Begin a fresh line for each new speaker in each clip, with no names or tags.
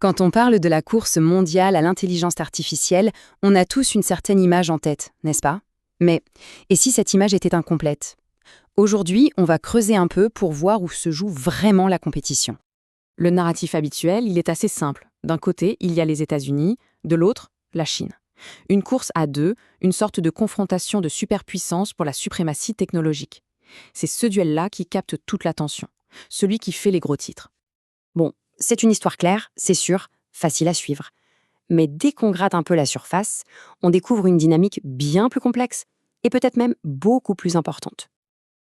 Quand on parle de la course mondiale à l'intelligence artificielle, on a tous une certaine image en tête, n'est-ce pas? Mais, et si cette image était incomplète? Aujourd'hui, on va creuser un peu pour voir où se joue vraiment la compétition.
Le narratif habituel, il est assez simple. D'un côté, il y a les États-Unis, de l'autre, la Chine. Une course à deux, une sorte de confrontation de superpuissance pour la suprématie technologique. C'est ce duel-là qui capte toute l'attention, celui qui fait les gros titres.
Bon, c'est une histoire claire, c'est sûr, facile à suivre. Mais dès qu'on gratte un peu la surface, on découvre une dynamique bien plus complexe, et peut-être même beaucoup plus importante.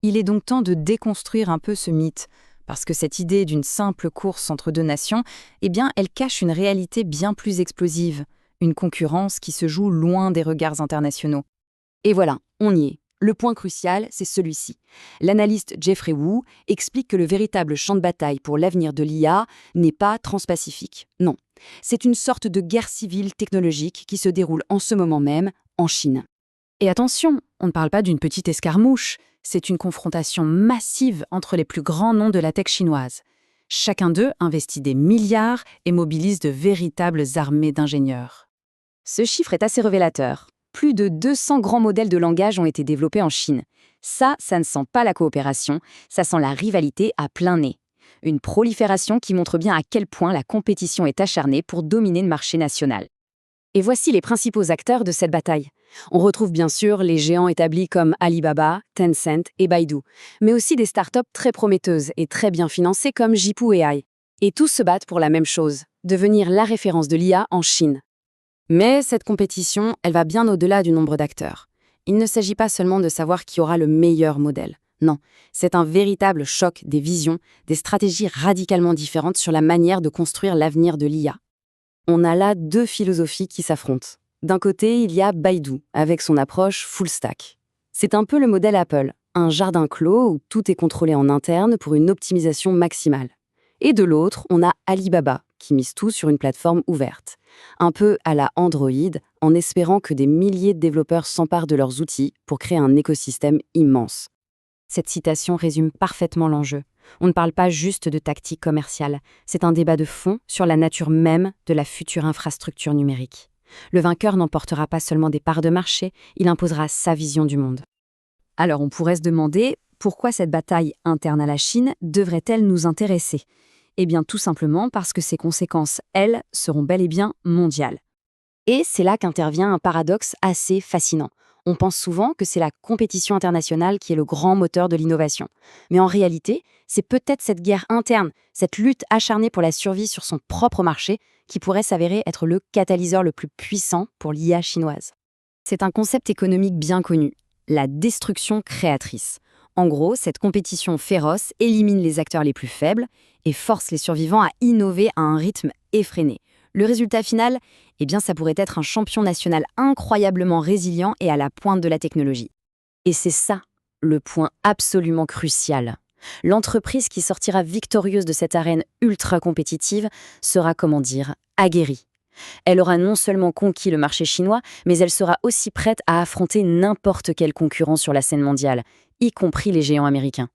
Il est donc temps de déconstruire un peu ce mythe, parce que cette idée d'une simple course entre deux nations, eh bien, elle cache une réalité bien plus explosive, une concurrence qui se joue loin des regards internationaux. Et voilà, on y est. Le point crucial, c'est celui-ci. L'analyste Jeffrey Wu explique que le véritable champ de bataille pour l'avenir de l'IA n'est pas transpacifique. Non, c'est une sorte de guerre civile technologique qui se déroule en ce moment même en Chine. Et attention, on ne parle pas d'une petite escarmouche, c'est une confrontation massive entre les plus grands noms de la tech chinoise. Chacun d'eux investit des milliards et mobilise de véritables armées d'ingénieurs. Ce chiffre est assez révélateur. Plus de 200 grands modèles de langage ont été développés en Chine. Ça ne sent pas la coopération, ça sent la rivalité à plein nez. Une prolifération qui montre bien à quel point la compétition est acharnée pour dominer le marché national. Et voici les principaux acteurs de cette bataille. On retrouve bien sûr les géants établis comme Alibaba, Tencent et Baidu, mais aussi des startups très prometteuses et très bien financées comme Jipu AI. Et tous se battent pour la même chose, devenir la référence de l'IA en Chine. Mais cette compétition, elle va bien au-delà du nombre d'acteurs. Il ne s'agit pas seulement de savoir qui aura le meilleur modèle. Non, c'est un véritable choc des visions, des stratégies radicalement différentes sur la manière de construire l'avenir de l'IA. On a là deux philosophies qui s'affrontent. D'un côté, il y a Baidu, avec son approche full stack. C'est un peu le modèle Apple, un jardin clos où tout est contrôlé en interne pour une optimisation maximale. Et de l'autre, on a Alibaba, qui mise tout sur une plateforme ouverte. Un peu à la Android, en espérant que des milliers de développeurs s'emparent de leurs outils pour créer un écosystème immense. Cette citation résume parfaitement l'enjeu. On ne parle pas juste de tactique commerciale, c'est un débat de fond sur la nature même de la future infrastructure numérique. Le vainqueur n'emportera pas seulement des parts de marché, il imposera sa vision du monde. Alors on pourrait se demander, pourquoi cette bataille interne à la Chine devrait-elle nous intéresser ? Eh bien tout simplement parce que ses conséquences, elles, seront bel et bien mondiales. Et c'est là qu'intervient un paradoxe assez fascinant. On pense souvent que c'est la compétition internationale qui est le grand moteur de l'innovation. Mais en réalité, c'est peut-être cette guerre interne, cette lutte acharnée pour la survie sur son propre marché, qui pourrait s'avérer être le catalyseur le plus puissant pour l'IA chinoise. C'est un concept économique bien connu, la destruction créatrice. En gros, cette compétition féroce élimine les acteurs les plus faibles et force les survivants à innover à un rythme effréné. Le résultat final, eh bien, ça pourrait être un champion national incroyablement résilient et à la pointe de la technologie. Et c'est ça, le point absolument crucial. L'entreprise qui sortira victorieuse de cette arène ultra compétitive sera, aguerrie. Elle aura non seulement conquis le marché chinois, mais elle sera aussi prête à affronter n'importe quel concurrent sur la scène mondiale, y compris les géants américains.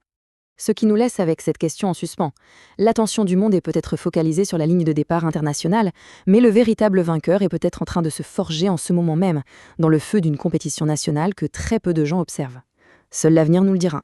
Ce qui nous laisse avec cette question en suspens. L'attention du monde est peut-être focalisée sur la ligne de départ internationale, mais le véritable vainqueur est peut-être en train de se forger en ce moment même, dans le feu d'une compétition nationale que très peu de gens observent. Seul l'avenir nous le dira.